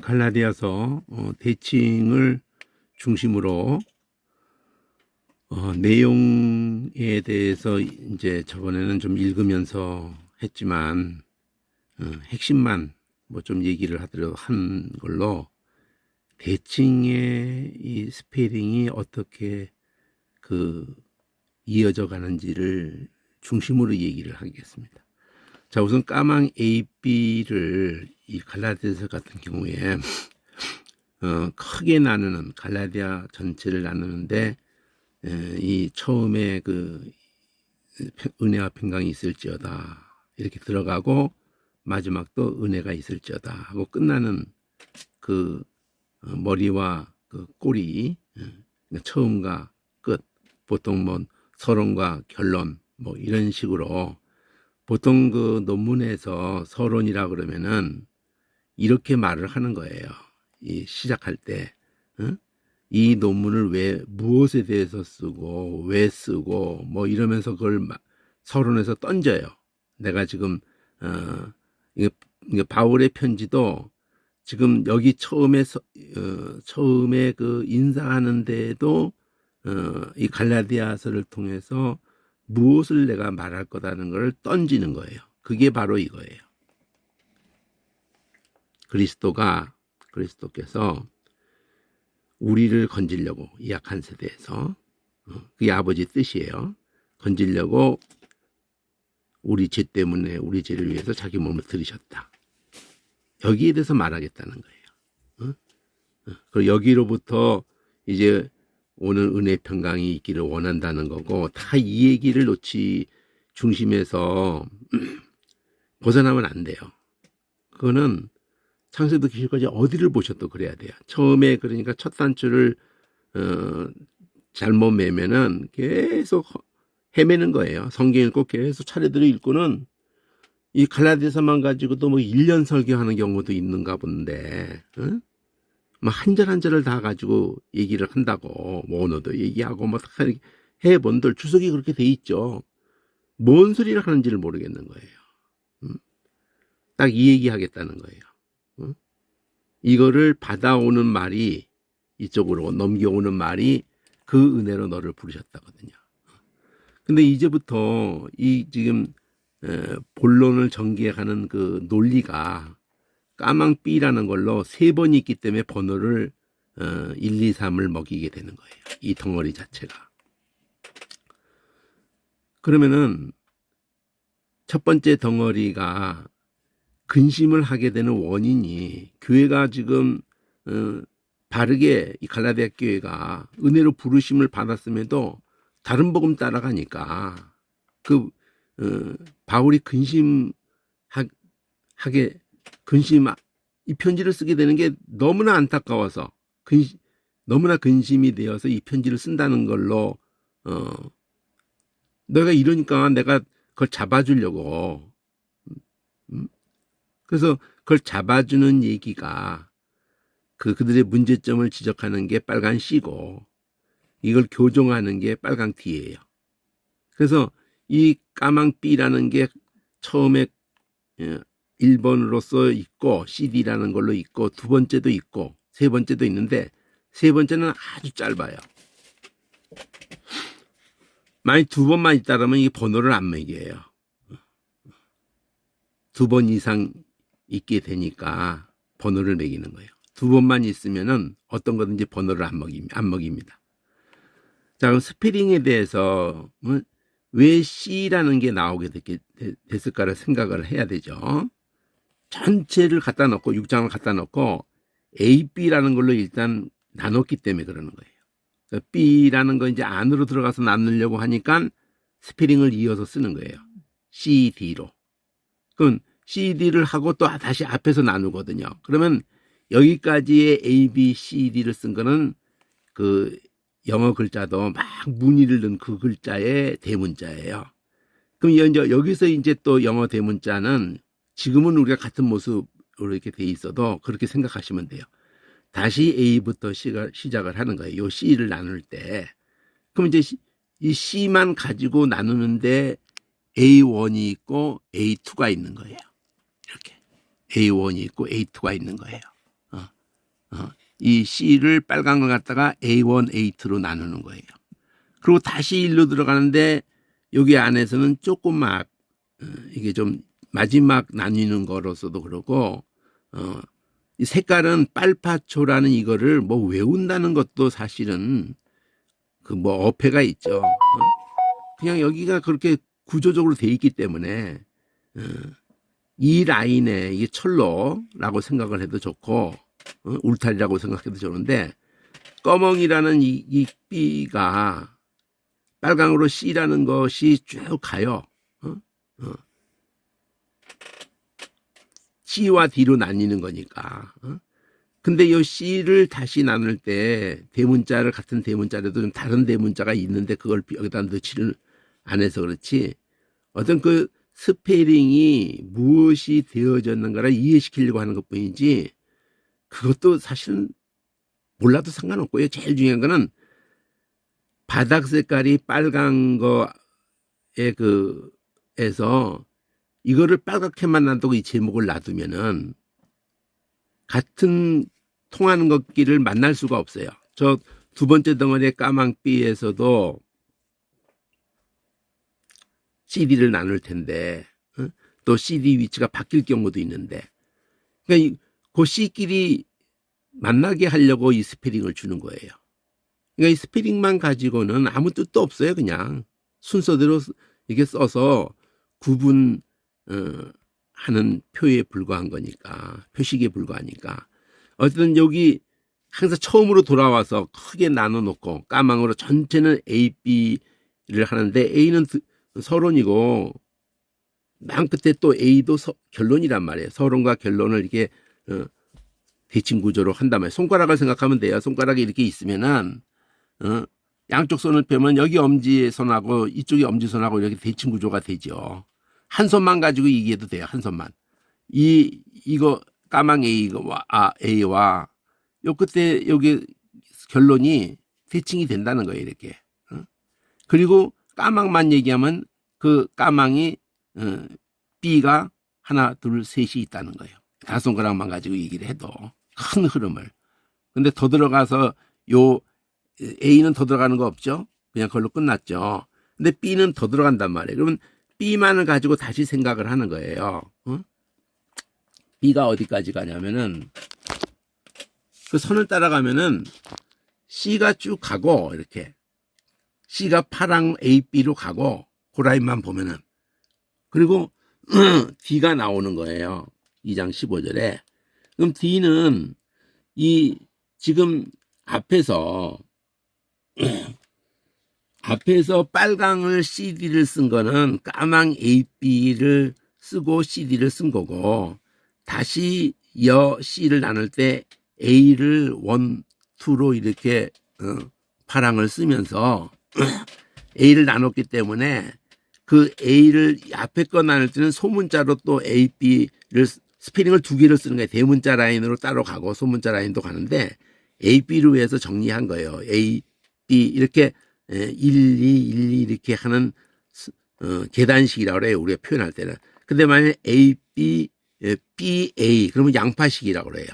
갈라디아서 대칭을 중심으로 내용에 대해서 이제 저번에는 좀 읽으면서 했지만 핵심만 뭐 좀 얘기를 하도록 한 걸로 대칭의 이 스페링이 어떻게 이어져 가는지를 중심으로 얘기를 하겠습니다. 자, 우선 까망 A, B를 이 갈라디아서 같은 경우에 크게 나누는 갈라디아 전체를 나누는데 이 처음에 은혜와 평강이 있을지어다 이렇게 들어가고 마지막도 은혜가 있을지어다 하고 끝나는 머리와 꼬리, 처음과 끝, 보통 뭐 서론과 결론 뭐 이런 식으로 보통 논문에서 서론이라 그러면은 이렇게 말을 하는 거예요. 이 시작할 때, 이 논문을 왜 무엇에 대해서 쓰고 왜 쓰고 뭐 이러면서 그걸 서론에서 던져요. 내가 지금 이게 바울의 편지도 지금 여기 처음에 인사하는 데에도 이 갈라디아서를 통해서 무엇을 내가 말할 거다는 걸 던지는 거예요. 그게 바로 이거예요. 그리스도께서 우리를 건지려고 이 약한 세대에서 그게 아버지 뜻이에요. 건지려고 우리 죄 때문에 우리 죄를 위해서 자기 몸을 들이셨다. 여기에 대해서 말하겠다는 거예요. 그리고 여기로부터 이제 오늘 은혜 평강이 있기를 원한다는 거고 다 이 얘기를 중심에서 벗어나면 안 돼요. 그거는 창세부터 계시까지 어디를 보셔도 그래야 돼요. 처음에 그러니까 첫 단추를 잘못 매면은 계속 헤매는 거예요. 성경을 꼭 계속 차례대로 읽고는 이 갈라디아서만 가지고도 뭐 1년 설교하는 경우도 있는가 본데, 뭐 한 절 한 절을 다 가지고 얘기를 한다고, 뭐 언어도 얘기하고 뭐 다 해본들 주석이 그렇게 돼 있죠. 뭔 소리를 하는지를 모르겠는 거예요. 딱 이 얘기 하겠다는 거예요. 이거를 받아오는 말이 이쪽으로 넘겨오는 말이 그 은혜로 너를 부르셨다거든요. 근데 이제부터 이 지금 본론을 전개하는 그 논리가 까망삐라는 걸로 3번이 있기 때문에 번호를 1, 2, 3을 먹이게 되는 거예요. 이 덩어리 자체가. 그러면은 첫 번째 덩어리가 근심을 하게 되는 원인이 교회가 지금 바르게 이 갈라디아 교회가 은혜로 부르심을 받았음에도 다른 복음 따라가니까 바울이 이 편지를 쓰게 되는 게 너무나 안타까워서 너무나 근심이 되어서 이 편지를 쓴다는 걸로 내가 이러니까 내가 그걸 잡아주려고 그래서 그걸 잡아주는 얘기가 그들의 문제점을 지적하는 게 빨간 C고 이걸 교정하는 게 빨간 T예요. 그래서 이 까망 B라는 게 처음에 1번으로서 있고 CD라는 걸로 있고 두 번째도 있고 세 번째도 있는데 세 번째는 아주 짧아요. 만약 두 번만 있다라면 이 번호를 안 매겨요. 2번 이상 있게 되니까 번호를 매기는 거예요. 2번만 있으면은 어떤 거든지 번호를 안 먹입니다. 자, 그럼 스페링에 대해서 왜 C라는 게 나오게 됐을까를 생각을 해야 되죠. 전체를 갖다 놓고 6장을 갖다 놓고 A, B라는 걸로 일단 나눴기 때문에 그러는 거예요. B라는 거 이제 안으로 들어가서 나누려고 하니까 스페링을 이어서 쓰는 거예요. C, D로. 그럼 CD를 하고 또 다시 앞에서 나누거든요. 그러면 여기까지의 A, B, C, D를 쓴 거는 영어 글자도 막 무늬를 넣은 그 글자의 대문자예요. 그럼 여기서 이제 또 영어 대문자는 지금은 우리가 같은 모습으로 이렇게 돼 있어도 그렇게 생각하시면 돼요. 다시 A부터 시작을 하는 거예요. 요 C를 나눌 때. 그럼 이제 이 C만 가지고 나누는데 A1이 있고 A2가 있는 거예요. 이렇게 A1이 있고 A2가 있는 거예요. 이 C를 빨간 걸 갖다가 A1, A2로 나누는 거예요. 그리고 다시 1로 들어가는데 여기 안에서는 조금만 이게 좀 마지막 나뉘는 거로서도 그러고 이 색깔은 빨파초라는 이거를 뭐 외운다는 것도 사실은 그 뭐 어폐가 있죠. 그냥 여기가 그렇게 구조적으로 돼 있기 때문에 이 라인에 이게 철로라고 생각을 해도 좋고 울타리라고 생각해도 좋은데 꺼멍이라는 이 B가 빨강으로 C라는 것이 쭉 가요. C와 D로 나뉘는 거니까. 근데 이 C를 다시 나눌 때 대문자를 같은 대문자라도 좀 다른 대문자가 있는데 그걸 여기다 넣지를 안 해서 그렇지 어떤 그 스페링이 무엇이 되어졌는가를 이해시키려고 하는 것 뿐이지 그것도 사실은 몰라도 상관없고요. 제일 중요한 거는 바닥 색깔이 빨간 거에 에서 이거를 빨갛게만 놔두고 이 제목을 놔두면은 같은 통하는 것끼를 만날 수가 없어요. 저 두 번째 덩어리의 까망비에서도 CD를 나눌 텐데 또 CD 위치가 바뀔 경우도 있는데 그러니까 그 C끼리 만나게 하려고 이 스페링을 주는 거예요. 그러니까 이 스페링만 가지고는 아무 뜻도 없어요. 그냥 순서대로 이게 써서 구분 하는 표에 불과한 거니까 표식에 불과하니까 어쨌든 여기 항상 처음으로 돌아와서 크게 나눠 놓고 까망으로 전체는 A, B를 하는데 A는 서론이고 맨 끝에 또 A도 결론이란 말이에요. 서론과 결론을 이렇게 대칭 구조로 한단 말이에요. 손가락을 생각하면 돼요. 손가락이 이렇게 있으면은 양쪽 손을 펴면 여기 엄지손하고 이쪽이 엄지손하고 이렇게 대칭 구조가 되죠. 한 손만 가지고 얘기해도 돼요. 한 손만. 이거 까망 A와 요 끝에 여기 결론이 대칭이 된다는 거예요. 이렇게. 그리고 까망만 얘기하면 그 까망이 B가 하나, 둘, 셋이 있다는 거예요. 다섯 손가락만 가지고 얘기를 해도 큰 흐름을. 근데 더 들어가서 요 A는 더 들어가는 거 없죠? 그냥 그걸로 끝났죠. 근데 B는 더 들어간단 말이에요. 그러면 B만을 가지고 다시 생각을 하는 거예요. B가 어디까지 가냐면은 그 선을 따라가면은 C가 쭉 가고 이렇게 C가 파랑 A, B로 가고 그 라인만 보면은 그리고 D가 나오는 거예요. 2장 15절에. 그럼 D는 이 지금 앞에서 빨강을 CD를 쓴 거는 까망 AB를 쓰고 CD를 쓴 거고 다시 C를 나눌 때 A를 1, 2로 이렇게 파랑을 쓰면서 A를 나눴기 때문에 그 A를 앞에 거 나눌 때는 소문자로 또 A, B를 스페링을 두 개를 쓰는 거예요. 대문자 라인으로 따로 가고 소문자 라인도 가는데 A, B로 해서 정리한 거예요. A, B 이렇게 1, 2, 1, 2 이렇게 하는 계단식이라고 그래요. 우리가 표현할 때는. 근데 만약에 A, B, B, A 그러면 양파식이라고 그래요.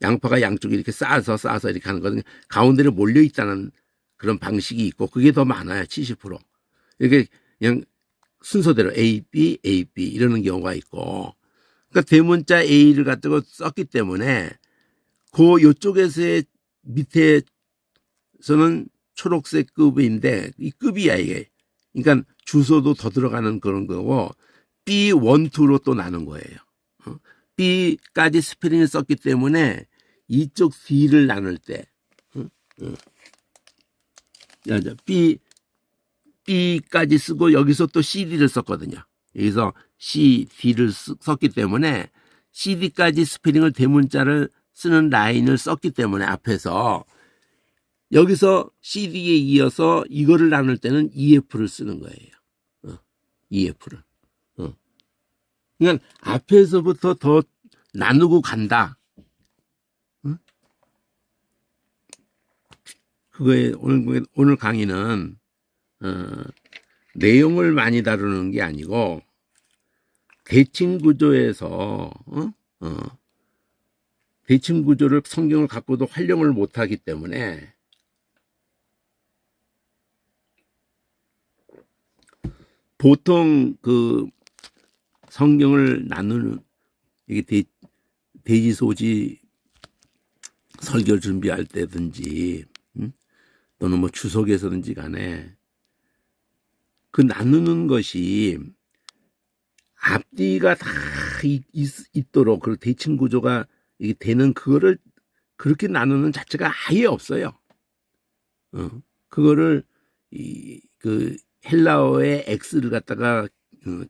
양파가 양쪽에 이렇게 쌓아서 이렇게 하는 거거든요. 가운데로 몰려 있다는 그런 방식이 있고 그게 더 많아요. 70%. 이렇게 그냥 순서대로 A, B, A, B 이러는 경우가 있고 그러니까 대문자 A를 갖다가 썼기 때문에 그 요쪽에서의 밑에서는 초록색 급인데 이 급이야 이게. 그러니까 주소도 더 들어가는 그런 거고 B, 1, 2로 또 나눈 거예요. B까지 스페링을 썼기 때문에 이쪽 D를 나눌 때 B까지 쓰고 여기서 또 CD를 썼거든요. 여기서 C, D를 썼기 때문에 CD까지 스페링을 대문자를 쓰는 라인을 썼기 때문에 앞에서 여기서 CD에 이어서 이거를 나눌 때는 EF를 쓰는 거예요. EF를. 그러니까 앞에서부터 더 나누고 간다. 그거에 오늘 강의는 내용을 많이 다루는 게 아니고 대칭 구조에서 대칭 구조를 성경을 갖고도 활용을 못하기 때문에 보통 그 성경을 나누는 이게 대지소지 설교 준비할 때든지 또는 뭐 주석에서든지 간에 그 나누는 것이 앞뒤가 다 있도록 그 대칭 구조가 이게 되는 그거를 그렇게 나누는 자체가 아예 없어요. 그거를 그 헬라어의 X를 갖다가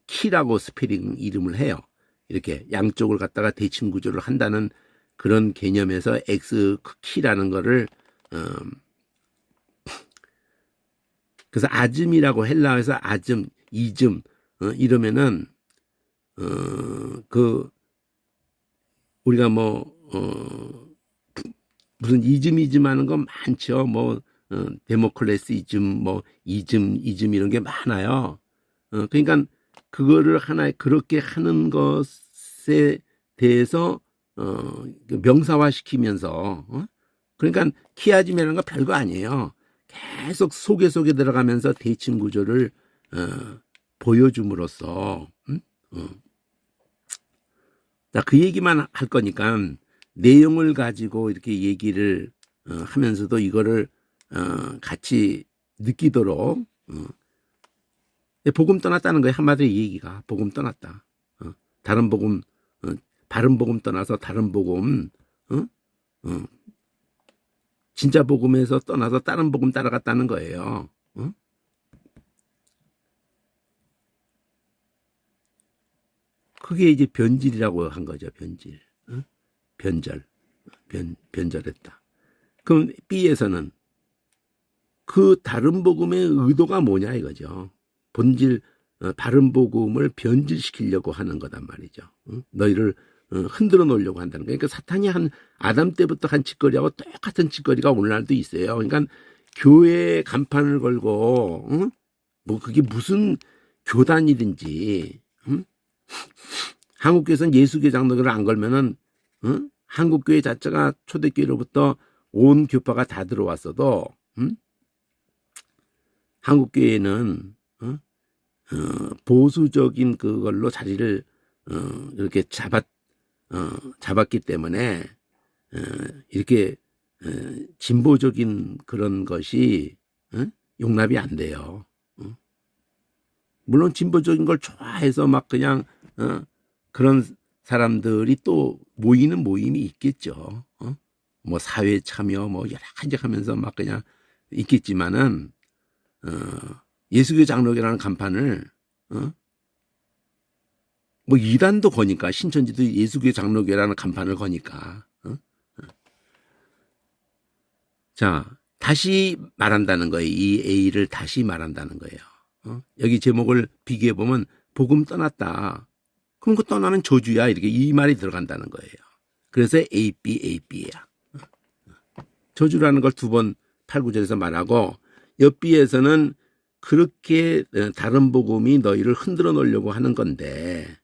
키라고 스페링 이름을 해요. 이렇게 양쪽을 갖다가 대칭 구조를 한다는 그런 개념에서 X 키라는 거를 그래서 아즘이라고 헬라어에서 아즘, 이즘 이러면은 그 우리가 뭐 무슨 이즘 하는 거 많죠. 뭐 데모클레스 이즘, 뭐 이즘 이런 게 많아요. 그러니까 그거를 하나의 그렇게 하는 것에 대해서 명사화 시키면서 그러니까 키아즘이라는 거 별거 아니에요. 계속 속에 들어가면서 대칭 구조를 보여줌으로써 자, 그 얘기만 할 거니까 내용을 가지고 이렇게 얘기를 하면서도 이거를 같이 느끼도록 복음 떠났다는 거예요. 한마디로 이 얘기가 복음 떠났다. 다른 복음 바른 복음 떠나서 다른 복음 진짜 복음에서 떠나서 다른 복음 따라갔다는 거예요. 그게 이제 변질이라고 한 거죠. 변질. 변절했다. 그럼 B에서는 그 다른 복음의 의도가 뭐냐 이거죠. 본질 바른 복음을 변질시키려고 하는 거단 말이죠. 너희를 흔들어 놓으려고 한다는 거예요. 그러니까 사탄이 한 아담 때부터 한 짓거리하고 똑같은 짓거리가 오늘날도 있어요. 그러니까 교회에 간판을 걸고 뭐 그게 무슨 교단이든지 한국교회에서는 예수교 장로교를 안 걸면은 한국교회 자체가 초대교회로부터 온 교파가 다 들어왔어도 한국교회는 보수적인 그걸로 자리를 이렇게 잡았기 때문에 이렇게 진보적인 그런 것이 용납이 안 돼요. 물론 진보적인 걸 좋아해서 막 그냥 그런 사람들이 또 모이는 모임이 있겠죠. 뭐 사회 참여 뭐 여러 가지 하면서 막 그냥 있겠지만은 예수교 장로교라는 간판을 뭐 이단도 거니까 신천지도 예수교 장로교라는 간판을 거니까 자 다시 말한다는 거예요. 이 A를 다시 말한다는 거예요. 여기 제목을 비교해 보면 복음 떠났다. 그럼 그 떠나는 저주야 이렇게 이 말이 들어간다는 거예요. 그래서 AB야. 저주라는 걸 두 번 8, 9절에서 말하고 옆 B에서는 그렇게 다른 복음이 너희를 흔들어 놓으려고 하는 건데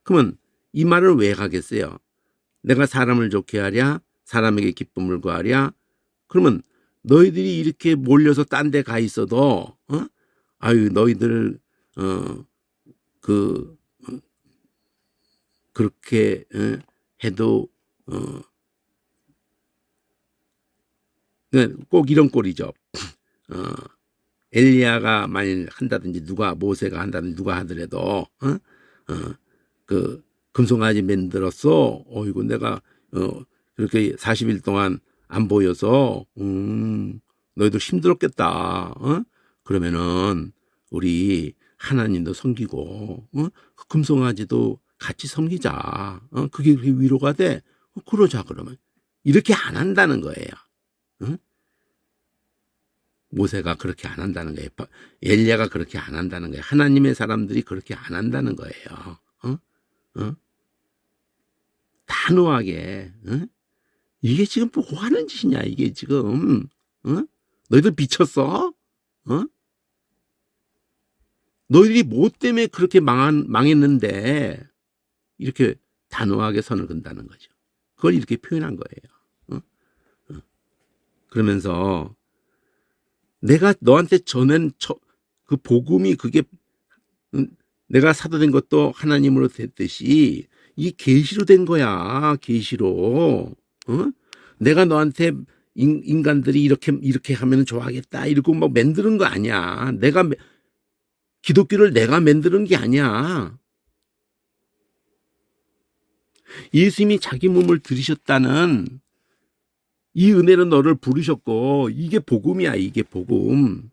그러면 이 말을 왜 하겠어요? 내가 사람을 좋게 하랴 사람에게 기쁨을 구하랴 그러면 너희들이 이렇게 몰려서 딴 데 가 있어도 아유 너희들 그렇게 해도 꼭 이런 꼴이죠. 엘리야가 만일 한다든지 누가 모세가 한다든지 누가 하더라도 그 금송아지 만들었어. 어이구 내가 그렇게 40일 동안 안 보여서 너희들 힘들었겠다. 그러면은 우리 하나님도 섬기고 그 금송아지도 같이 섬기자. 그게 그렇게 위로가 돼. 그러자 그러면 이렇게 안 한다는 거예요. 모세가 그렇게 안 한다는 거예요. 엘리야가 그렇게 안 한다는 거예요. 하나님의 사람들이 그렇게 안 한다는 거예요. 단호하게. 이게 지금 뭐 하는 짓이냐 이게 지금. 너희들 미쳤어? 너희들이 뭐 때문에 그렇게 망했는데 이렇게 단호하게 선을 그은다는 거죠. 그걸 이렇게 표현한 거예요. 그러면서 내가 너한테 전한 그 복음이 그게 내가 사도된 것도 하나님으로 됐듯이 이 계시로 된 거야. 계시로. 내가 너한테 인간들이 이렇게 하면 좋아하겠다 이러고 막 만드는 거 아니야. 기독교를 내가 만드는 게 아니야. 예수님이 자기 몸을 들이셨다는 이 은혜는 너를 부르셨고 이게 복음이야. 이게 복음.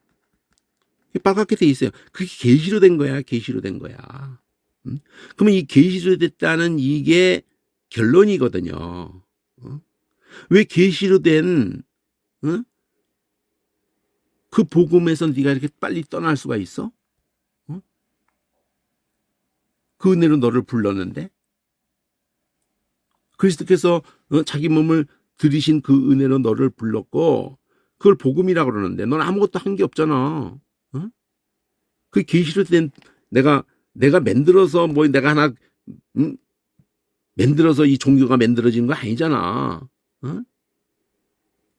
빨갛게 돼 있어요. 그게 계시로 된 거야. 계시로 된 거야. 그러면 이 계시로 됐다는 이게 결론이거든요. 왜 계시로 된 그 복음에서 네가 이렇게 빨리 떠날 수가 있어? 그 은혜로 너를 불렀는데 그리스도께서 자기 몸을 들이신 그 은혜로 너를 불렀고 그걸 복음이라고 그러는데 넌 아무것도 한 게 없잖아. 그 계시로 된 내가 만들어서 뭐 내가 하나 만들어서 이 종교가 만들어지는 거 아니잖아.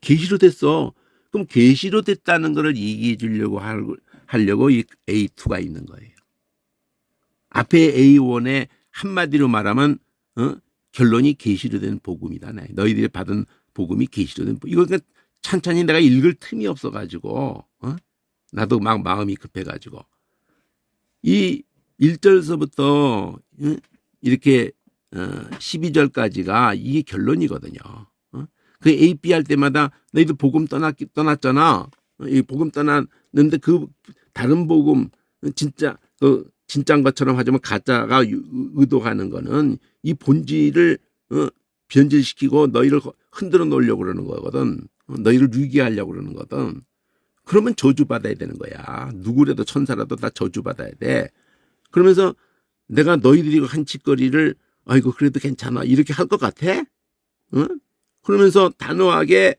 계시로 됐어. 그럼 계시로 됐다는 것을 얘기해 주려고 하려고 이 A2가 있는 거예요. 앞에 A1에 한마디로 말하면 결론이 계시로 된 복음이다. 너희들이 받은 복음이 계시로 된 복음. 이거 그러니까 찬찬히 내가 읽을 틈이 없어가지고 나도 막 마음이 급해가지고 이 1절서부터 이렇게 12절까지가 이게 결론이거든요. 그 AP 할 때마다 너희들 복음 떠났잖아. 이 복음 떠났는데 그 다른 복음 진짜인 것처럼 하지만 가짜가 의도하는 거는 이 본질을 변질시키고 너희를 흔들어 놓으려고 그러는 거거든. 너희를 유기하려고 그러는 거거든. 그러면 저주받아야 되는 거야. 누구라도 천사라도 다 저주받아야 돼. 그러면서 내가 너희들이 한 짓거리를 아이고 그래도 괜찮아 이렇게 할 것 같아? 그러면서 단호하게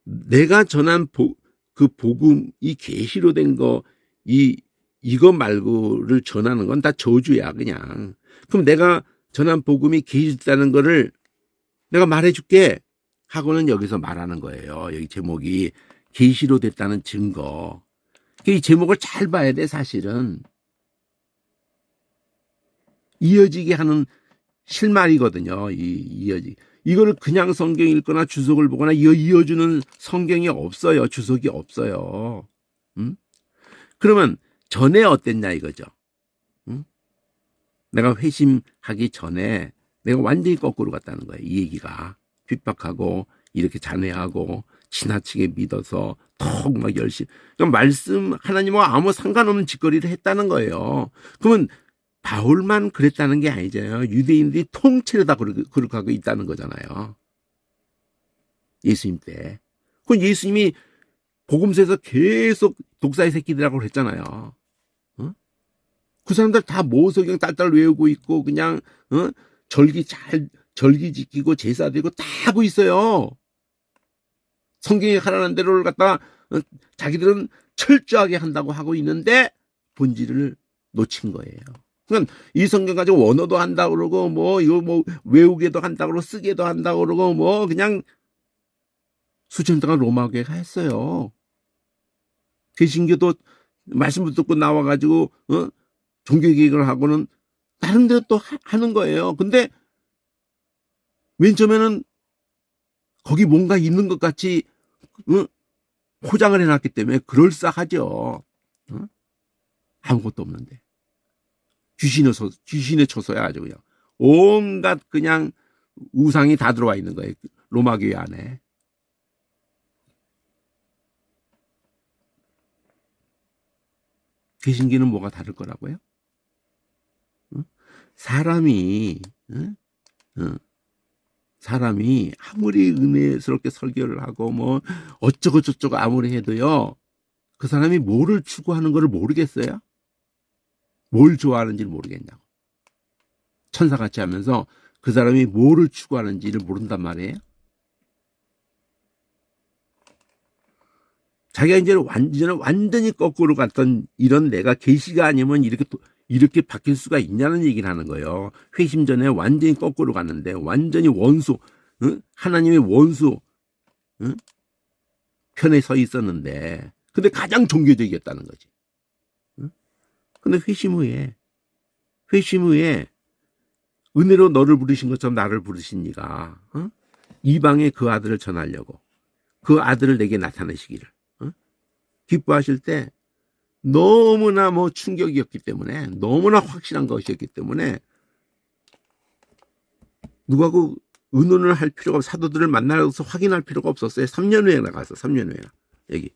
내가 전한 그 복음이 계시로 된 거 이거 말고를 전하는 건 다 저주야 그냥. 그럼 내가 전한 복음이 계시다는 거를 내가 말해줄게 하고는 여기서 말하는 거예요. 여기 제목이 계시로 됐다는 증거. 이 제목을 잘 봐야 돼. 사실은 이어지게 하는 실마리거든요. 이어지. 이거를 그냥 성경 읽거나 주석을 보거나 이어주는 성경이 없어요. 주석이 없어요. 그러면 전에 어땠냐 이거죠. 내가 회심하기 전에 내가 완전히 거꾸로 갔다는 거예요. 이 얘기가 핍박하고 이렇게 잔해하고 지나치게 믿어서 턱 막 열심히 그러니까 말씀 하나님과 아무 상관없는 짓거리를 했다는 거예요. 그러면 바울만 그랬다는 게 아니잖아요. 유대인들이 통째로 다 그렇게 하고 있다는 거잖아요. 예수님 때. 그건 예수님이 복음서에서 계속 독사의 새끼들이라고 했잖아요. 그 사람들 다 모성경 딸딸 외우고 있고 그냥 절기 지키고 제사 드리고 다 하고 있어요. 성경이 하라는 대로를 갖다가 자기들은 철저하게 한다고 하고 있는데 본질을 놓친 거예요. 그러니까 이 성경 가지고 원어도 한다고 그러고 뭐 이거 뭐 외우게도 한다고 그러고 쓰게도 한다고 그러고 뭐 그냥 수천 동안 로마교회가 했어요. 개신교도 말씀 듣고 나와가지고 종교개혁을 하고는 다른 데도 또 하는 거예요. 근데 맨 처음에는 거기 뭔가 있는 것 같이 포장을 해놨기 때문에 그럴싸하죠. 아무것도 없는데 귀신의 처소야 아주 그냥 온갖 그냥 우상이 다 들어와 있는 거예요. 로마 교회 안에. 개신교는 뭐가 다를 거라고요? 사람이 아무리 은혜스럽게 설교를 하고 뭐 어쩌고 저쩌고 아무리 해도요. 그 사람이 뭐를 추구하는 거를 모르겠어요? 뭘 좋아하는지를 모르겠냐고. 천사같이 하면서 그 사람이 뭐를 추구하는지를 모른단 말이에요. 자기가 이제 완전히 거꾸로 갔던 이런 내가 계시가 아니면 이렇게 바뀔 수가 있냐는 얘기를 하는 거예요. 회심 전에 완전히 거꾸로 갔는데 완전히 원수, 하나님의 원수 편에 서 있었는데 근데 가장 종교적이었다는 거지. 근데 회심 후에 은혜로 너를 부르신 것처럼 나를 부르신 이가 이방에 그 아들을 전하려고 그 아들을 내게 나타내시기를 기뻐하실 때 너무나 충격이었기 때문에 너무나 확실한 것이었기 때문에 누가 그 의논을 할 필요가 없어. 사도들을 만나서 확인할 필요가 없었어요. 3년 후에 나갔어. 3년 후에 여기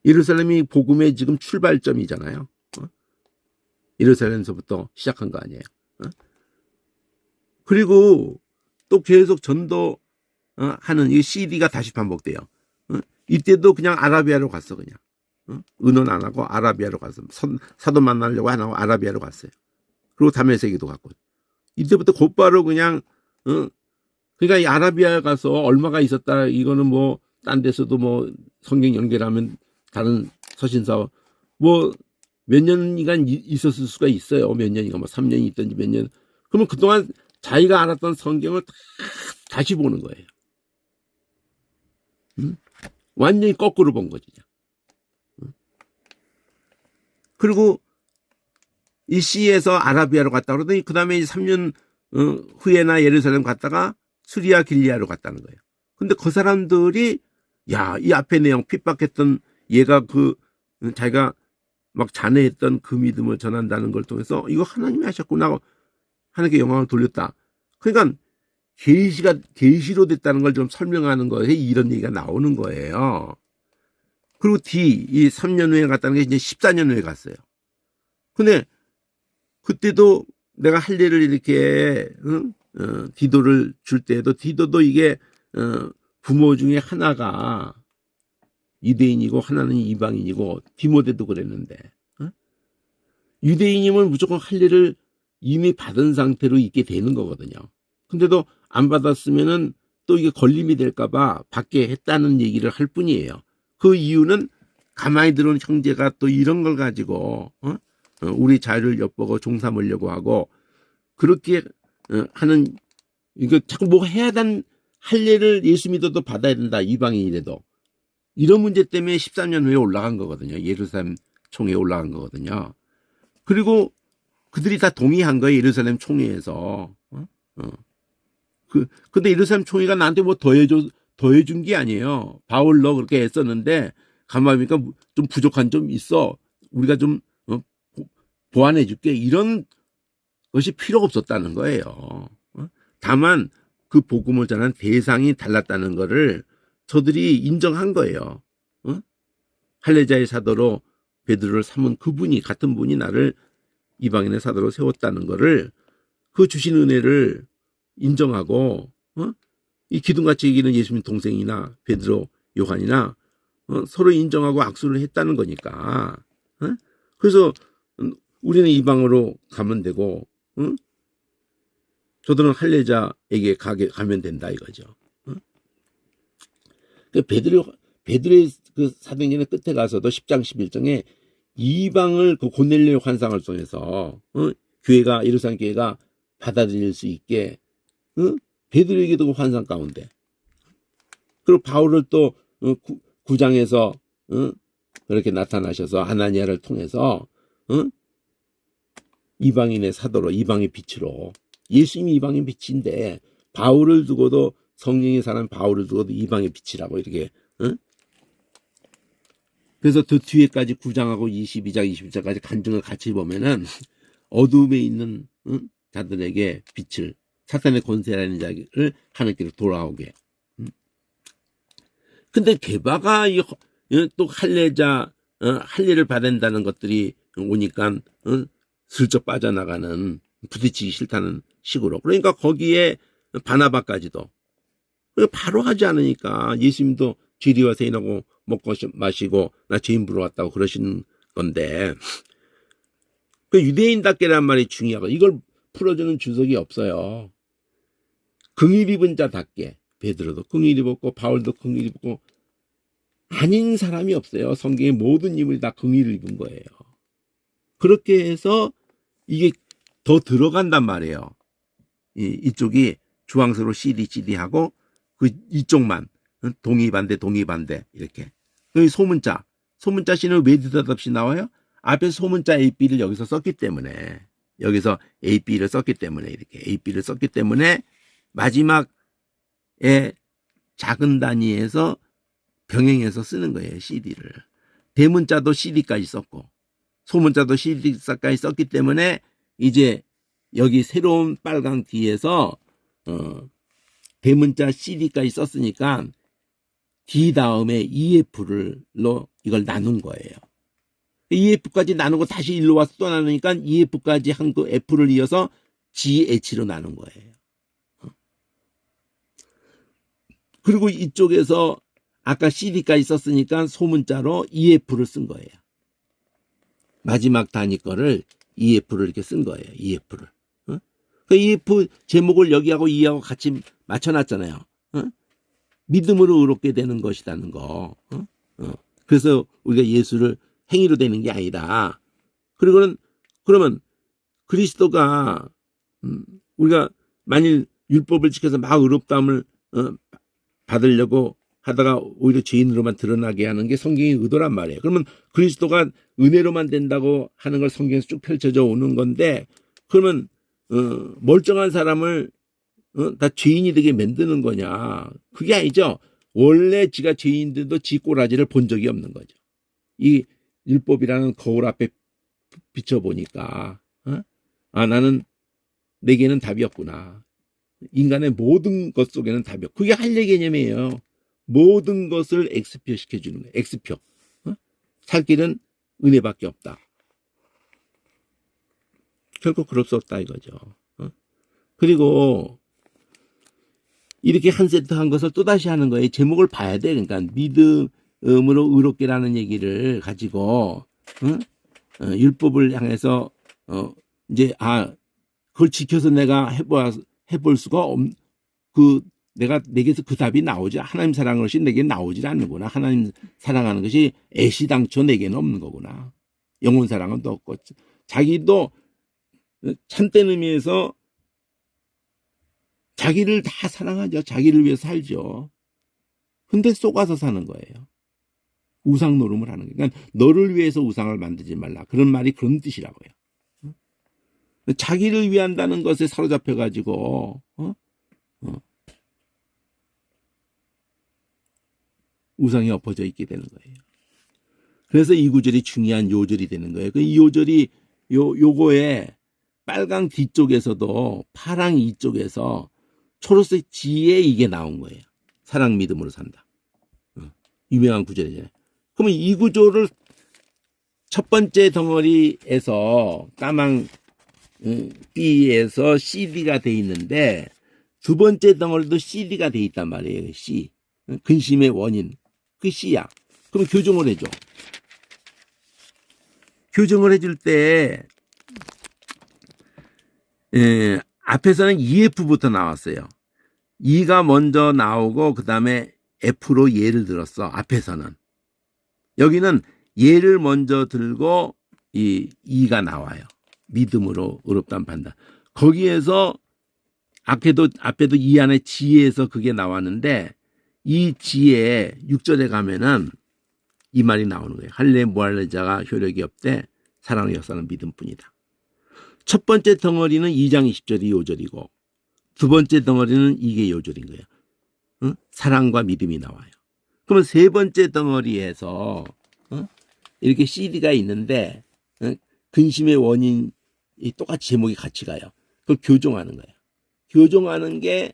예루살렘이 복음의 지금 출발점이잖아요. 예루살렘에서부터 시작한 거 아니에요. 그리고 또 계속 전도 하는 이 CD가 다시 반복돼요. 이때도 그냥 아라비아로 갔어. 그냥 의논 안 하고 아라비아로 갔어. 사도 만나려고 안 하고 아라비아로 갔어요. 그리고 다메섹에도 갔고 이때부터 곧바로 그냥 그러니까 이 아라비아 가서 얼마가 있었다 이거는 딴 데서도 성경 연결하면 다른 서신사 몇 년간 있었을 수가 있어요. 몇 년인가 3년이 있든지 몇 년. 그러면 그동안 자기가 알았던 성경을 다시 보는 거예요. 완전히 거꾸로 본 거지. 그리고 이 C에서 아라비아로 갔다 그러더니 그 다음에 3년 후에나 예루살렘 갔다가 수리아 길리아로 갔다는 거예요. 근데 그 사람들이 이 앞에 내용 핍박했던 얘가 자기가 막 잔해했던 그 믿음을 전한다는 걸 통해서 이거 하나님이 하셨구나 하나님께 영광을 돌렸다. 그러니까 계시로 됐다는 걸 좀 설명하는 거에 이런 얘기가 나오는 거예요. 그리고 이 3년 후에 갔다는 게 이제 14년 후에 갔어요. 근데 그때도 내가 할 일을 이렇게 디도를 줄 때에도 디도도 이게 부모 중에 하나가 유대인이고 하나는 이방인이고 디모데도 그랬는데 유대인이면 무조건 할 일을 이미 받은 상태로 있게 되는 거거든요. 근데도 안 받았으면은 또 이게 걸림이 될까봐 받게 했다는 얘기를 할 뿐이에요. 그 이유는 가만히 들어온 형제가 또 이런 걸 가지고 우리 자유를 엿보고 종삼으려고 하고 그렇게 하는 이거 자꾸 해야 할 일을 예수 믿어도 받아야 된다. 이방인이라도. 이런 문제 때문에 13년 후에 올라간 거거든요. 예루살렘 총회에 올라간 거거든요. 그리고 그들이 다 동의한 거예요. 예루살렘 총회에서. 근데 예루살렘 총회가 나한테 더해준 게 아니에요. 바울로 그렇게 했었는데 가만히 보니까 좀 부족한 점 있어. 우리가 좀 보완해 줄게. 이런 것이 필요가 없었다는 거예요. 다만 그 복음을 전한 대상이 달랐다는 거를 저들이 인정한 거예요. 할례자의 사도로 베드로를 삼은 그분이 같은 분이 나를 이방인의 사도로 세웠다는 거를 그 주신 은혜를 인정하고 이 기둥같이 이기는 예수님 동생이나 베드로 요한이나 서로 인정하고 악수를 했다는 거니까 그래서 우리는 이방으로 가면 되고 저들은 할례자에게 가면 된다 이거죠. 베드로의 그 사도행전의 끝에 가서도 10장 11장에 이방을 그 고넬료 환상을 통해서 교회가 예루살렘 교회가 받아들일 수 있게 베드로에게도 그 환상 가운데 그리고 바울을 또 9장에서 그렇게 나타나셔서 아나니아를 통해서 이방인의 사도로 이방의 빛으로 예수님이 이방의 빛인데 바울을 두고도 성령의 사람 바울을 두고도 이방의 빛이라고 이렇게 그래서 그 뒤에까지 9장하고 22장 21장까지 간증을 같이 보면은 어둠에 있는 자들에게 빛을 사탄의 권세라는 자를 하나님께로 돌아오게. 근데 게바가 또 할례를 받는다는 것들이 오니까 슬쩍 빠져나가는 부딪히기 싫다는 식으로. 그러니까 거기에 바나바까지도 바로 하지 않으니까 예수님도 죄리와 세인하고 먹고 마시고 나 죄인 부러 왔다고 그러신 건데 그 유대인답게란 말이 중요하고 이걸 풀어주는 주석이 없어요. 긍휼 입은 자답게 베드로도 긍휼 입었고 바울도 긍휼 입고 아닌 사람이 없어요. 성경의 모든 인물이 다 긍휼을 입은 거예요. 그렇게 해서 이게 더 들어간단 말이에요. 이쪽이 주황색으로 CD하고 그 이쪽만 동의반대 이렇게. 그 소문자 C는 왜 느닷없이 나와요? 앞에 소문자 AB를 여기서 썼기 때문에 AB를 썼기 때문에 이렇게 AB를 썼기 때문에 마지막에 작은 단위에서 병행해서 쓰는 거예요. CD를. 대문자도 CD까지 썼고 소문자도 CD까지 썼기 때문에 이제 여기 새로운 빨강 뒤에서 대문자 CD까지 썼으니까 D 다음에 EF로 이걸 나눈 거예요. EF까지 나누고 다시 일로 와서 또 나누니까 EF까지 한 그 F를 이어서 GH로 나눈 거예요. 그리고 이쪽에서 아까 CD까지 썼으니까 소문자로 EF를 쓴 거예요. 마지막 단위 거를 EF를 이렇게 쓴 거예요. EF를. 그 EF 제목을 여기하고 이하고 같이 맞춰놨잖아요. 믿음으로 의롭게 되는 것이라는 거. 그래서 우리가 예수를 행위로 되는 게 아니라 그러면 그리스도가 우리가 만일 율법을 지켜서 막 의롭다함을 받으려고 하다가 오히려 죄인으로만 드러나게 하는 게 성경의 의도란 말이에요. 그러면 그리스도가 은혜로만 된다고 하는 걸 성경에서 쭉 펼쳐져 오는 건데 그러면 멀쩡한 사람을 다 죄인이 되게 만드는 거냐? 그게 아니죠. 원래 지가 죄인들도 지 꼬라지를 본 적이 없는 거죠. 이 율법이라는 거울 앞에 비춰보니까 내게는 답이 없구나. 인간의 모든 것 속에는 답이 없고 그게 할례 개념이에요. 모든 것을 X표 시켜주는 거예요. X표. 살 길은 은혜밖에 없다. 결코 그럴 수 없다 이거죠. 그리고 이렇게 한 세트 한 것을 또다시 하는 거예요. 제목을 봐야 돼. 그러니까 믿음으로 의롭게라는 얘기를 가지고 율법을 향해서 이제 그걸 지켜서 내가 해볼 수가 내게서 그 답이 나오지 하나님 사랑하는 것이 내게 나오질 않는구나. 하나님 사랑하는 것이 애시당초 내게는 없는 거구나. 영혼 사랑은 또 없고 자기도 참된 의미에서 자기를 다 사랑하죠. 자기를 위해서 살죠. 근데 속아서 사는 거예요. 우상 노름을 하는 거예요. 그러니까 너를 위해서 우상을 만들지 말라. 그런 말이 그런 뜻이라고요. 자기를 위한다는 것에 사로잡혀가지고 우상이 엎어져 있게 되는 거예요. 그래서 이 구절이 중요한 요절이 되는 거예요. 이 요절이 요거에 빨강 뒤쪽에서도 파랑 이쪽에서 초록색 지에 이게 나온 거예요. 사랑 믿음으로 산다. 유명한 구절이잖아요. 그러면 이 구조를 첫 번째 덩어리에서 까망 B에서 CD가 돼 있는데 두 번째 덩어리도 CD가 돼 있단 말이에요. C. 근심의 원인. 그 C야. 그럼 교정을 해줘. 교정을 해줄 때 앞에서는 EF부터 나왔어요. E가 먼저 나오고 그 다음에 F로 예를 들었어. 앞에서는. 여기는 예를 먼저 들고 이 E가 나와요. 믿음으로 의롭다는 판단. 거기에서 앞에도 이 안에 지혜에서 그게 나왔는데 이 지혜 6절에 가면은 이 말이 나오는 거예요. 할례 무할례 자가 효력이 없대 사랑의 역사는 믿음뿐이다. 첫 번째 덩어리는 2장 20절이 요절이고 두 번째 덩어리는 이게 요절인 거예요. 사랑과 믿음이 나와요. 그러면 세 번째 덩어리에서 이렇게 CD가 있는데 근심의 원인이 똑같이 제목이 같이 가요. 그걸 교정하는 거예요. 교정하는 게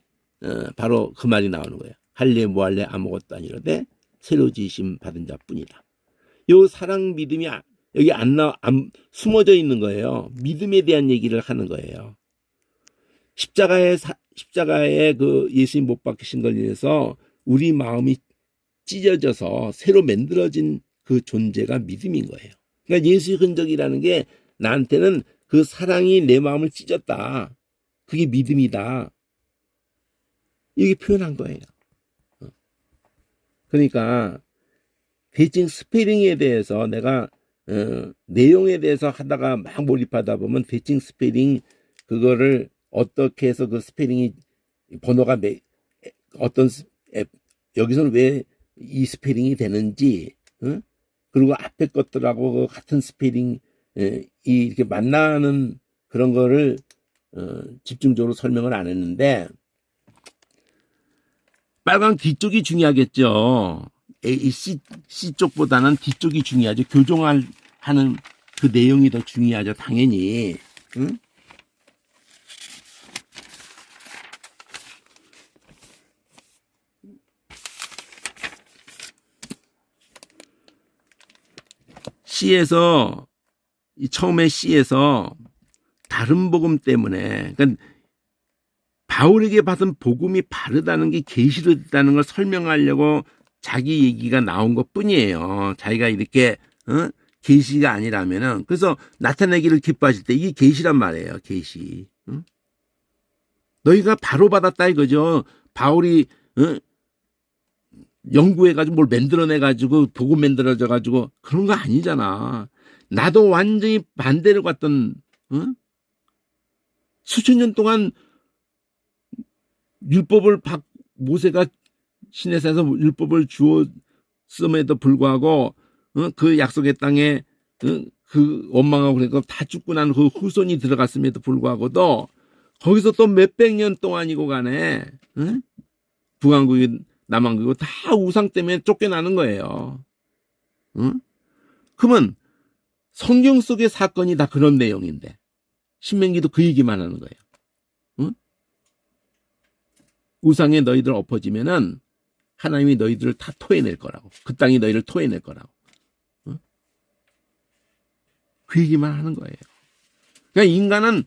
바로 그 말이 나오는 거예요. 할례 무할례 아무것도 아니로되 새로 지으심 받은 자뿐이다. 요 사랑 믿음이 여기 안 숨어져 있는 거예요. 믿음에 대한 얘기를 하는 거예요. 십자가에 그 예수님 못 박히신 걸 인해서 우리 마음이 찢어져서 새로 만들어진 그 존재가 믿음인 거예요. 그러니까 예수의 흔적이라는 게 나한테는 그 사랑이 내 마음을 찢었다. 그게 믿음이다. 이게 표현한 거예요. 그러니까 대칭 스페링에 대해서 내가 내용에 대해서 하다가 막 몰입하다 보면 대칭 스페링 그거를 어떻게 해서 그 스페링이 번호가 어떤 여기서는 왜 이 스페링이 되는지 그리고 앞에 것들하고 같은 스페링 이렇게 만나는 그런 거를 집중적으로 설명을 안 했는데 빨강 뒤쪽이 중요하겠죠. C 쪽보다는 뒤쪽이 중요하죠. 교정하는 그 내용이 더 중요하죠. 당연히. 응? C에서 처음에 C에서 다른 복음 때문에 그러니까 바울에게 받은 복음이 바르다는 게 계시로 있다는 걸 설명하려고 자기 얘기가 나온 것 뿐이에요. 자기가 이렇게 계시가 아니라면은 그래서 나타내기를 기뻐하실 때 이게 계시란 말이에요. 계시. 너희가 바로 받았다 이거죠. 바울이 연구해가지고 뭘 만들어내가지고 복음 만들어져가지고 그런 거 아니잖아. 나도 완전히 반대로 갔던 수천 년 동안 율법을 모세가 시내산에서 율법을 주었음에도 불구하고 그 약속의 땅에 그 원망하고 그러니까 다 죽고 난 그 후손이 들어갔음에도 불구하고도 거기서 또 몇백 년 동안이고 간에 북왕국이 남왕국이고 다 우상 때문에 쫓겨나는 거예요. 그러면 성경 속의 사건이 다 그런 내용인데 신명기도 그 얘기만 하는 거예요. 우상에 너희들 엎어지면은 하나님이 너희들을 다 토해낼 거라고. 그 땅이 너희를 토해낼 거라고. 그 얘기만 하는 거예요. 그러니까 인간은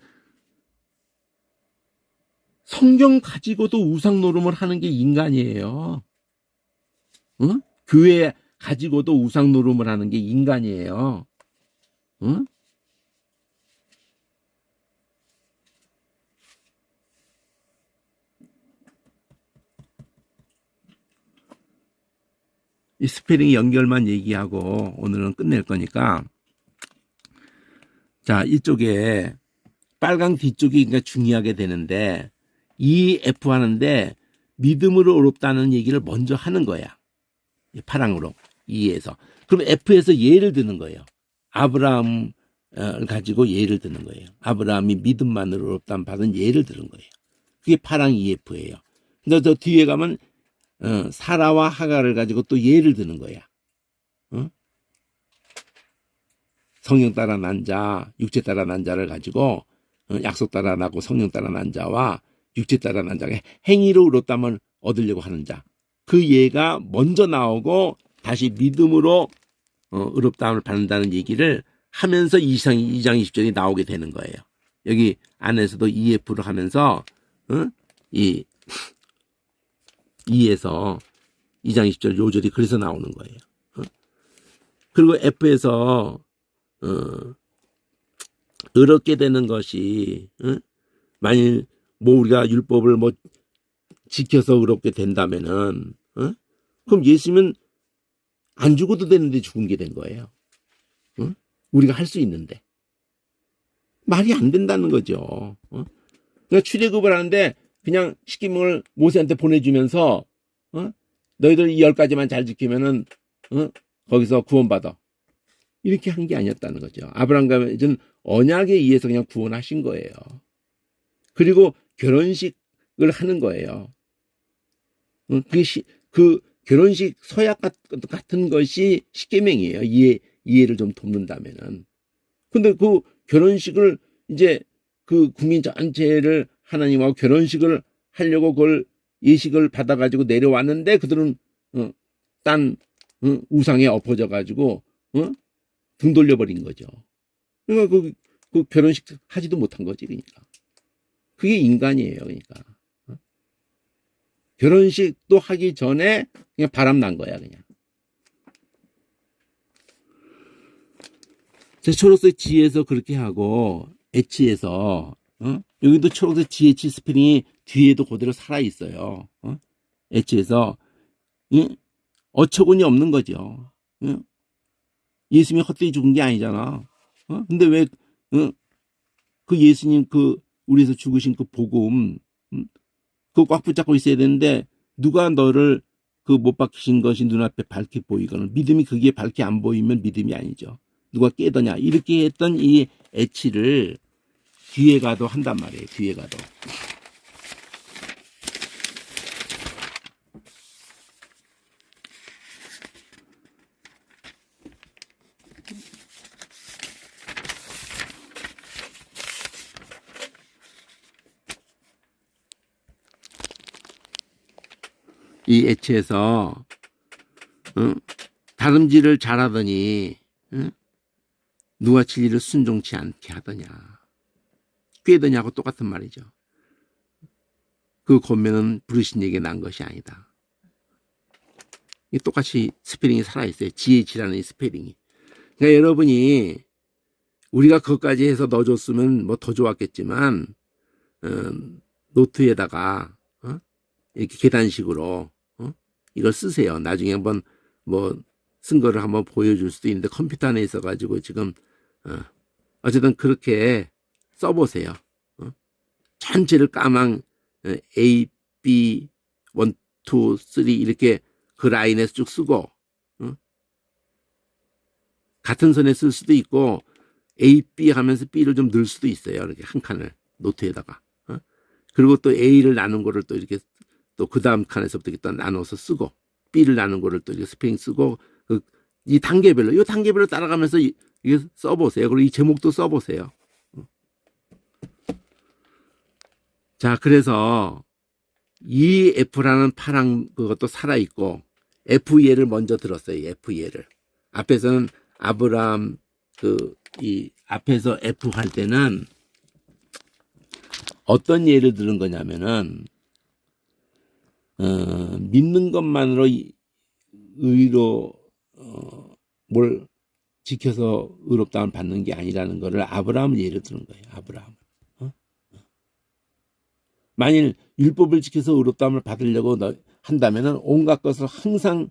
성경 가지고도 우상 노름을 하는 게 인간이에요. 교회 가지고도 우상 노름을 하는 게 인간이에요. 이 스페링 연결만 얘기하고 오늘은 끝낼 거니까 자 이쪽에 빨강 뒤쪽이 그러니까 중요하게 되는데 이 F 하는데 믿음으로 어렵다는 얘기를 먼저 하는 거야. 파랑으로 E에서. 그럼 F에서 예를 드는 거예요. 아브라함을 가지고 예를 드는 거예요. 아브라함이 믿음만으로 어렵다는 받은 예를 드는 거예요. 그게 파랑 EF예요. 근데 저 뒤에 가면 사라와 하가를 가지고 또 예를 드는 거야. 성령 따라 난 자, 육체 따라 난 자를 가지고 약속 따라 나고 성령 따라 난 자와 육체 따라 난 자가 행위로 의롭다면 얻으려고 하는 자. 그 예가 먼저 나오고 다시 믿음으로 의롭다함을 받는다는 얘기를 하면서 2장 20절이 나오게 되는 거예요. 여기 안에서도 EF를 하면서 이 2에서 2장 20절 요절이 그래서 나오는 거예요. 그리고 F에서 의롭게 되는 것이 만일 뭐 우리가 율법을 뭐 지켜서 의롭게 된다면은 그럼 예수님은 안 죽어도 되는데 죽은 게 된 거예요. 우리가 할 수 있는데 말이 안 된다는 거죠. 그러니까 출애굽을 하는데 그냥 십계명을 모세한테 보내주면서 너희들 이 10가지만 잘 지키면은 거기서 구원받아. 이렇게 한 게 아니었다는 거죠. 아브라함과 이제는 언약에 의해서 그냥 구원하신 거예요. 그리고 결혼식을 하는 거예요. 그 결혼식 서약 같은 것이 십계명이에요. 이해를 좀 돕는다면은. 근데 그 결혼식을 이제 그 국민 전체를 하나님하고 결혼식을 하려고 그걸 예식을 받아가지고 내려왔는데 그들은 딴 우상에 엎어져 가지고 등 돌려버린 거죠. 그러니까 그 결혼식 하지도 못한 거지. 그러니까 그게 인간이에요. 그러니까 결혼식도 하기 전에 그냥 바람 난 거야. 그냥 초록색 G에서 그렇게 하고 H에서 여기도 초록색 GH 스프링이 뒤에도 그대로 살아 있어요. H에서 어처구니 없는 거죠. 예수님이 헛되이 죽은 게 아니잖아. 근데 왜, 그 예수님 우리에서 죽으신 그 복음, 그거 꽉 붙잡고 있어야 되는데, 누가 너를 못 박히신 것이 눈앞에 밝게 보이거든. 믿음이 그게 밝게 안 보이면 믿음이 아니죠. 누가 깨더냐. 이렇게 했던 이 애치를 뒤에 가도 한단 말이에요. 뒤에 가도. 이 애치에서 다름질을 잘하더니 누가 진리를 순종치 않게 하더냐. 꾀더냐고 똑같은 말이죠. 그 권면은 부르신 얘기가 난 것이 아니다. 똑같이 스페링이 살아있어요. 지혜지라는 이 스페링이. 그러니까 여러분이 우리가 그것까지 해서 넣어줬으면 뭐 더 좋았겠지만 노트에다가 이렇게 계단식으로 이걸 쓰세요. 나중에 한번 뭐 쓴 거를 한번 보여줄 수도 있는데 컴퓨터 안에 있어가지고 지금 어쨌든 그렇게 써보세요. 전체를 까망 A, B, 1, 2, 3 이렇게 그 라인에서 쭉 쓰고 같은 선에 쓸 수도 있고 A, B 하면서 B를 좀 넣을 수도 있어요. 이렇게 한 칸을 노트에다가 그리고 또 A를 나눈 거를 또 이렇게 또 그 다음 칸에서부터 이렇게 또 나눠서 쓰고 B를 나눈 거를 또 이렇게 스페링 쓰고 이 단계별로 따라가면서 이게 써보세요. 그리고 이 제목도 써보세요. 자, 그래서 이 F라는 파랑 그것도 살아있고 FE를 먼저 들었어요. FE를. 앞에서는 아브라함 이 앞에서 F 할 때는 어떤 예를 들은 거냐면은 믿는 것만으로 의로 뭘 지켜서 의롭다함을 받는 게 아니라는 거를 아브라함을 예를 들은 거예요. 아브라함. 만일 율법을 지켜서 의롭다함을 받으려고 한다면은 온갖 것을 항상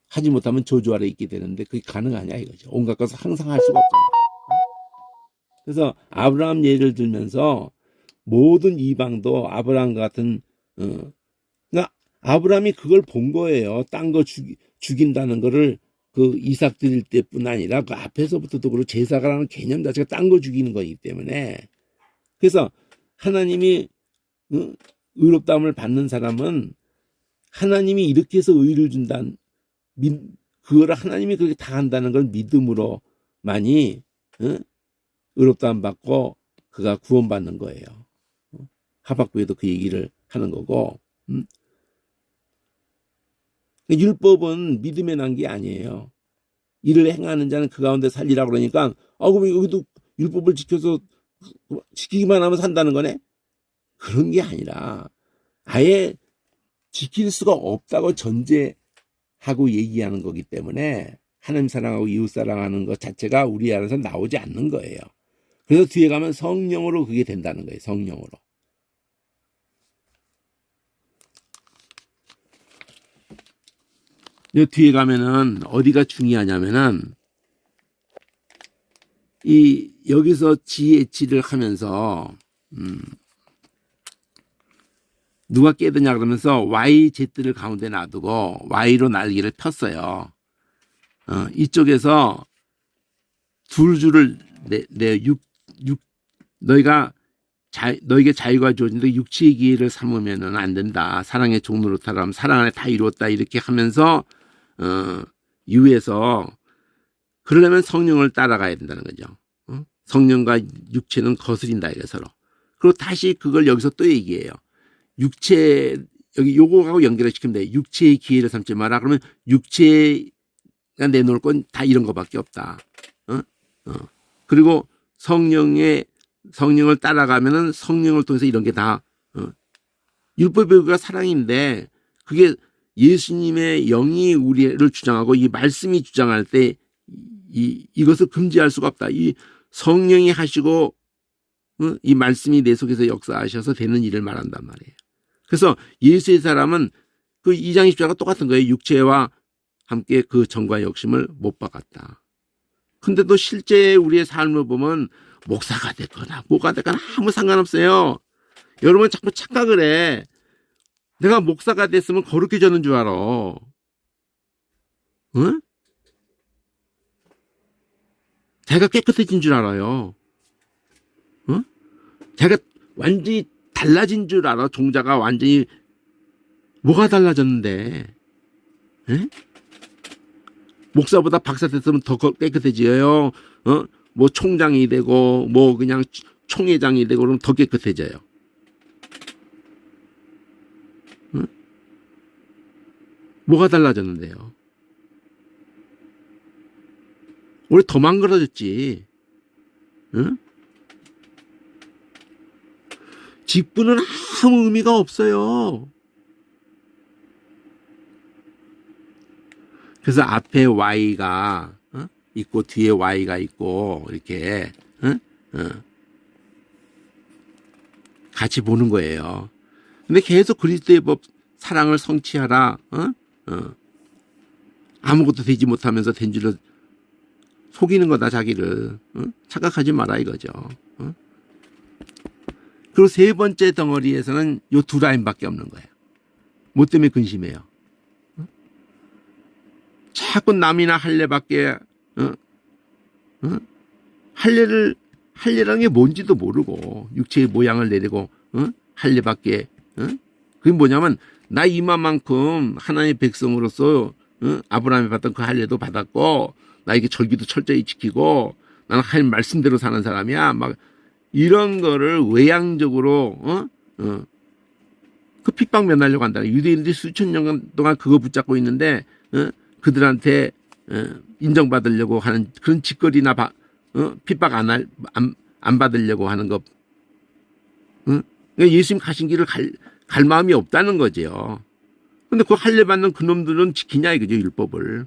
하지 못하면 저주 아래 있게 되는데 그게 가능하냐 이거죠. 온갖 것을 항상 할 수가 없잖아요. 그래서 아브라함 예를 들면서 모든 이방도 아브라함 같은 그러니까 아브라함이 그걸 본 거예요. 딴 거 죽인다는 거를 그 이삭 드릴 때뿐 아니라 그 앞에서부터도 그렇고 제사가라는 개념 자체가 딴 거 죽이는 거이기 때문에 그래서 하나님이 의롭다함을 받는 사람은 하나님이 이렇게 해서 의를 준다는 그거를 하나님이 그렇게 다 한다는 걸 믿음으로만이 의롭다함 받고 그가 구원받는 거예요. 하박국에도 그 얘기를 하는 거고 율법은 믿음에 난 게 아니에요. 이를 행하는 자는 그 가운데 살리라 그러니까 그럼 여기도 율법을 지키기만 하면 산다는 거네? 그런 게 아니라 아예 지킬 수가 없다고 전제하고 얘기하는 거기 때문에 하나님 사랑하고 이웃 사랑하는 것 자체가 우리 안에서 나오지 않는 거예요. 그래서 뒤에 가면 성령으로 그게 된다는 거예요. 성령으로. 이 뒤에 가면은 어디가 중요하냐면은 여기서 지혜치를 하면서 누가 깨드냐 그러면서 YZ를 가운데 놔두고 Y로 날개를 폈어요. 이쪽에서 둘 줄을 너에게 자유가 주어진데 육체의 기회를 삼으면은 안 된다. 사랑의 종로로 타라면 사랑 안에 다 이루었다. 이렇게 하면서 유에서 그러려면 성령을 따라가야 된다는 거죠. 성령과 육체는 거스린다 이게 서로. 그리고 다시 그걸 여기서 또 얘기해요. 육체 여기 요거하고 연결을 시키면 돼. 육체의 기회를 삼지 마라. 그러면 육체가 내놓을 건 다 이런 거밖에 없다. 그리고 성령을 따라가면은 성령을 통해서 이런 게 다 율법의 의가 사랑인데 그게 예수님의 영이 우리를 주장하고 이 말씀이 주장할 때 이것을 금지할 수가 없다. 이 성령이 하시고 이 말씀이 내 속에서 역사하셔서 되는 일을 말한단 말이에요. 그래서 예수의 사람은 그 2장 20절과 똑같은 거예요. 육체와 함께 그 정과 욕심을 못 박았다. 근데도 실제 우리의 삶을 보면 목사가 됐거나 뭐가 됐거나 아무 상관없어요. 여러분 자꾸 착각을 해. 내가 목사가 됐으면 거룩해졌는 줄 알아. 응? 자기가 깨끗해진 줄 알아요. 응? 자기가 완전히 달라진 줄 알아. 종자가 완전히 뭐가 달라졌는데? 에? 목사보다 박사 됐으면 더 깨끗해져요. 뭐 총장이 되고 뭐 그냥 총회장이 되고 그러면 더 깨끗해져요. 응? 뭐가 달라졌는데요? 우리 더 망그러졌지. 응? 직분은 아무 의미가 없어요. 그래서 앞에 Y가 있고 뒤에 Y가 있고 이렇게 같이 보는 거예요. 근데 계속 그리스도의 법 사랑을 성취하라. 아무것도 되지 못하면서 된 줄로 속이는 거다 자기를. 착각하지 마라 이거죠. 그리고 세 번째 덩어리에서는 요 두 라인밖에 없는 거예요. 뭐 때문에 근심해요? 자꾸 남이나 할례밖에 할례라는 게 뭔지도 모르고 육체의 모양을 내리고 할례밖에 그게 뭐냐면 나 이마만큼 하나님의 백성으로서 아브라함이 받던 그 할례도 받았고 나 이게 절기도 철저히 지키고 나는 하나님 말씀대로 사는 사람이야. 막 이런 거를 외향적으로 그 핍박 면하려고 한다. 유대인들이 수천 년 동안 그거 붙잡고 있는데 그들한테 인정받으려고 하는 그런 짓거리나 핍박 안 받으려고 하는 것. 예수님 가신 길을 갈 마음이 없다는 거죠. 근데 그 할례 받는 그놈들은 지키냐 이거죠, 율법을.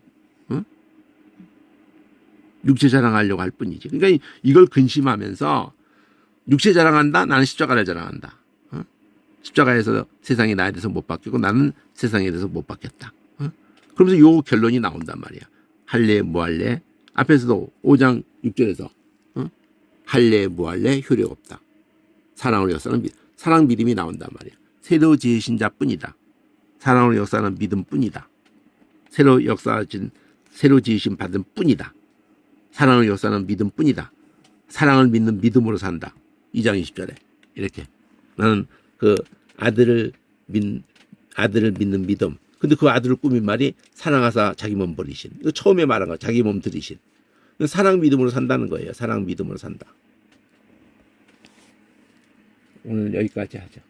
육체 자랑하려고 할 뿐이지. 그러니까 이걸 근심하면서 육체 자랑한다? 나는 십자가를 자랑한다. 십자가에서 세상이 나에 대해서 못 바뀌고 나는 세상에 대해서 못 바뀌었다. 그러면서 요 결론이 나온단 말이야. 할례 무할례. 앞에서도 5장 6절에서 할례 무할례 효력 없다. 사랑으로 역사는 사랑 믿음이 나온단 말이야. 새로 지으신 자뿐이다. 사랑으로 역사는 믿음뿐이다. 새로 지으신 받은 뿐이다. 사랑을 역사는 믿음뿐이다. 사랑을 믿는 믿음으로 산다. 2장 20절에 이렇게 나는 그 아들을 믿는 믿음. 근데 그 아들을 꾸민 말이 사랑하사 자기 몸 버리신. 이거 처음에 말한 거 자기 몸 들이신. 사랑 믿음으로 산다는 거예요. 사랑 믿음으로 산다. 오늘 여기까지 하죠.